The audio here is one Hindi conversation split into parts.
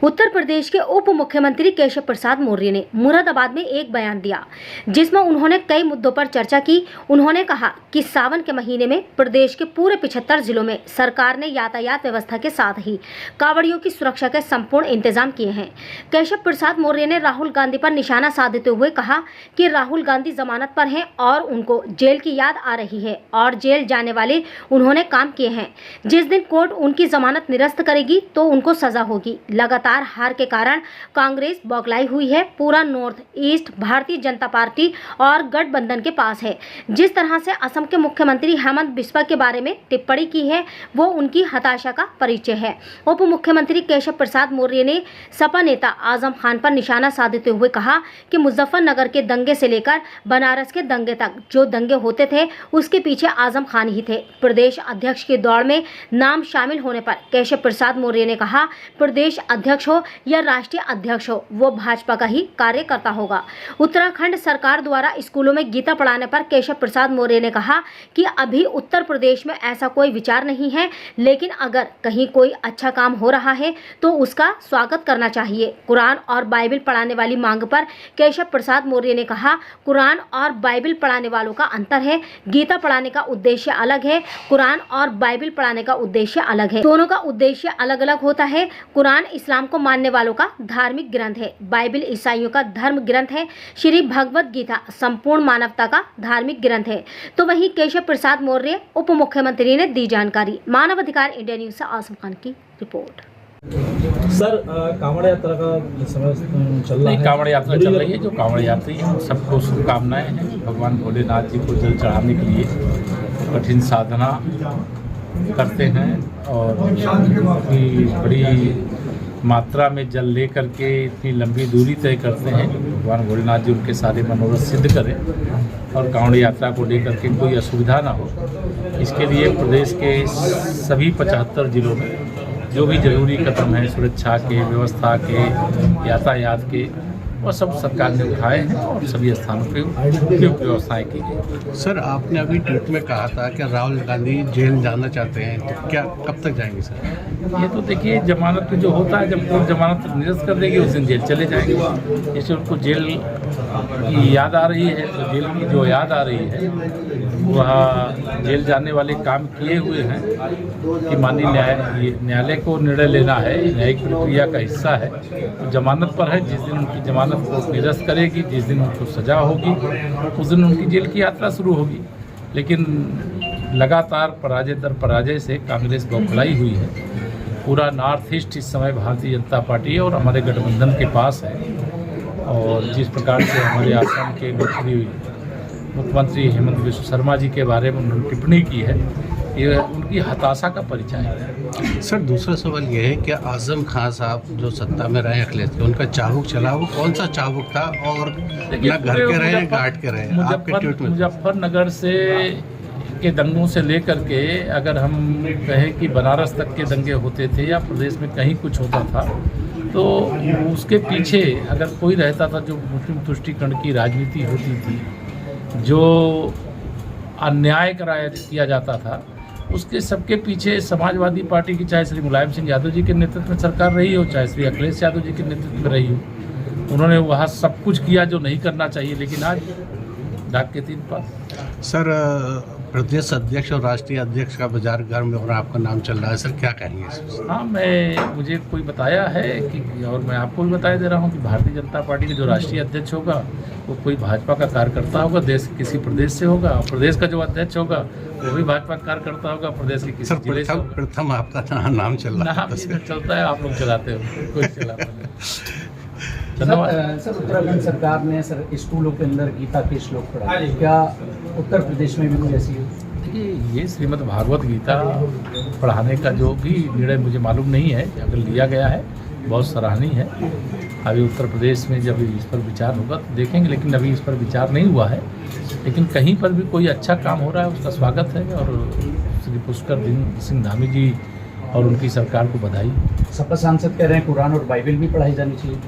उत्तर प्रदेश के उप मुख्यमंत्री केशव प्रसाद मौर्य ने मुरादाबाद में एक बयान दिया, जिसमें उन्होंने कई मुद्दों पर चर्चा की। उन्होंने कहा कि सावन के महीने में प्रदेश के पूरे 75 जिलों में सरकार ने यातायात व्यवस्था के साथ ही कांवड़ियों की सुरक्षा के संपूर्ण इंतजाम किए हैं। केशव प्रसाद मौर्य ने राहुल गांधी पर निशाना साधते हुए कहा कि राहुल गांधी जमानत पर हैं और उनको जेल की याद आ रही है और जेल जाने वाले उन्होंने काम किए हैं। जिस दिन कोर्ट उनकी जमानत निरस्त करेगी तो उनको सजा होगी। लगातार हार के कारण कांग्रेस बौखलाई हुई है। पूरा north east Bharatiya Janata party और गठबंधन के पास है। जिस तरह से असम के मुख्यमंत्री हेमंत बिस्वा के बारे में टिप्पणी की है वो उनकी हताशा का परिचय है। उप मुख्यमंत्री केशव प्रसाद मौर्य ने सपा नेता आजम खान पर निशाना साधते हुए कहा कि मुजफ्फरनगर के दंगे से लेकर बनारस के दंगे तक जो दंगे होते थे उसके पीछे आजम खान ही थे। प्रदेश अध्यक्ष की दौड़ में नाम शामिल होने पर केशव प्रसाद मौर्य ने कहा, प्रदेश अध्यक्ष हो या राष्ट्रीय अध्यक्ष हो वो भाजपा का ही कार्यकर्ता होगा। उत्तराखंड सरकार द्वारा स्कूलों में गीता पढ़ाने पर केशव प्रसाद मौर्य ने कहा कि अभी उत्तर प्रदेश में ऐसा कोई विचार नहीं है, लेकिन अगर कहीं कोई अच्छा काम हो रहा है तो उसका स्वागत करना चाहिए। कुरान और बाइबल पढ़ाने वाली मांग पर केशव प्रसाद मौर्य ने कहा, कुरान और बाइबल पढ़ाने वालों का अंतर है। गीता पढ़ाने का उद्देश्य अलग है, कुरान और बाइबल पढ़ाने का उद्देश्य अलग है। दोनों का उद्देश्य अलग अलग होता है। कुरान इस्लाम को मानने वालों का धार्मिक ग्रंथ है, बाइबल ईसाइयों का धर्म ग्रंथ है, श्री भगवत गीता संपूर्ण मानवता का धार्मिक ग्रंथ है। तो वहीं केशव प्रसाद मौर्य उप मुख्यमंत्री ने दी जानकारी। मानव अधिकार इंडिया न्यूज से आसम खान की रिपोर्ट। सर, कांवड़ यात्रा का समय चल रहा है। कांवड़ यात्रा चल रही है। जो कांवड़ यात्री हैं सबको शुभकामनाएं हैं। भगवान भोलेनाथ जी को जल चढ़ाने के लिए कठिन साधना करते हैं और इतनी बड़ी मात्रा में जल ले करके इतनी लंबी दूरी तय करते हैं। भगवान भोलेनाथ जी उनके सारे मनोरथ सिद्ध करें और कांवड़ यात्रा को लेकर के कोई असुविधा ना हो, इसके लिए प्रदेश के सभी 75 जिलों में जो भी जरूरी कदम है सुरक्षा के, व्यवस्था के, यातायात के, वो सब सरकार ने उठाए हैं और सभी स्थानों पे उपयुक्त व्यवस्थाएं की गई। सर, आपने अभी ट्वीट में कहा था कि राहुल गांधी जेल जाना चाहते हैं, तो क्या कब तक जाएंगे सर? ये तो देखिए, जमानत पे जो होता है, जब कोर्ट जमानत निरस्त कर देगी उस दिन जेल चले जाएंगे। जैसे उनको जेल की याद आ रही है तो जेल की जो याद आ रही है वह जेल जाने वाले काम किए हुए हैं कि माननीय न्यायालय को निर्णय लेना है, न्यायिक प्रक्रिया का हिस्सा है। तो जमानत पर है, जिस दिन उनकी जमानत को निरस्त करेगी, जिस दिन उनको सजा होगी उस दिन उनकी जेल की यात्रा शुरू होगी। लेकिन लगातार पराजय दर पराजय से कांग्रेस बौखलाई हुई है। पूरा नॉर्थ ईस्ट इस समय भारतीय जनता पार्टी और हमारे गठबंधन के पास है और जिस प्रकार से हमारे आसाम के मुख्यमंत्री हेमंत बिस्वा शर्मा जी के बारे में उन्होंने टिप्पणी की है, ये उनकी हताशा का परिचय है। सर, दूसरा सवाल ये है कि आजम खान साहब जो सत्ता में रहे अखिलेश के, उनका चाबुक चला, वो कौन सा चाबुक था और ना घर के रहे घाट के रहे? मुजफ्फरनगर से के दंगों से लेकर के अगर हम कहें कि बनारस तक के दंगे होते थे या प्रदेश में कहीं कुछ होता था तो उसके पीछे अगर कोई रहता था, जो मुस्लिम तुष्टीकरण की राजनीति होती थी, जो अन्याय किया जाता था, उसके सबके पीछे समाजवादी पार्टी की, चाहे श्री मुलायम सिंह यादव जी के नेतृत्व में सरकार रही हो, चाहे श्री अखिलेश यादव जी के नेतृत्व में रही हो, उन्होंने वहाँ सब कुछ किया जो नहीं करना चाहिए। लेकिन आज डाक के 3 पास। सर, प्रदेश अध्यक्ष और राष्ट्रीय अध्यक्ष का बाजार घर में और आपका नाम चल रहा है, सर क्या कहेंगे? हाँ, मुझे कोई बताया है कि, और मैं आपको भी बताया दे रहा हूँ कि भारतीय जनता पार्टी के जो राष्ट्रीय अध्यक्ष होगा वो कोई भाजपा का कार्यकर्ता होगा, देश किसी प्रदेश से होगा। प्रदेश का जो अध्यक्ष होगा वो भी भाजपा का कार्यकर्ता होगा, प्रदेश के किसी जिले से। प्रथम आपका नाम चल रहा है? चलता है, आप लोग चलाते हो, कोई चलाता सर, उत्तराखंड सरकार ने सर स्कूलों के अंदर गीता के श्लोक पढ़ाए, क्या उत्तर प्रदेश में भी कोई ऐसी है? देखिए, ये श्रीमद् भागवत गीता पढ़ाने का जो भी निर्णय मुझे मालूम नहीं है, अगर लिया गया है बहुत सराहनीय है। अभी उत्तर प्रदेश में जब इस पर विचार होगा तो देखेंगे, लेकिन अभी इस पर विचार नहीं हुआ है। लेकिन कहीं पर भी कोई अच्छा काम हो रहा है उसका स्वागत है और श्री पुष्कर सिंह धामी जी और उनकी सरकार को बधाई। सपा सांसद कह रहे हैं कुरान और बाइबल भी पढ़ाई जानी चाहिए।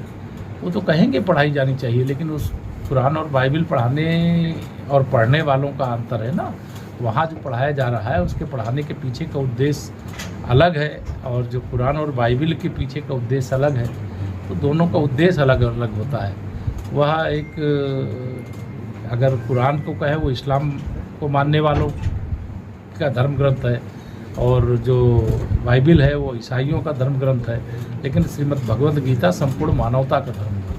वो तो कहेंगे पढ़ाई जानी चाहिए, लेकिन उस कुरान और बाइबल पढ़ाने और पढ़ने वालों का अंतर है ना। वहाँ जो पढ़ाया जा रहा है उसके पढ़ाने के पीछे का उद्देश्य अलग है और जो कुरान और बाइबिल के पीछे का उद्देश्य अलग है, तो दोनों का उद्देश्य अलग अलग होता है। वह एक अगर कुरान को कहे वो इस्लाम को मानने वालों का धर्म ग्रंथ है, और जो बाइबिल है वो ईसाइयों का धर्म ग्रंथ है, लेकिन श्रीमद् भगवद गीता संपूर्ण मानवता का धर्म है।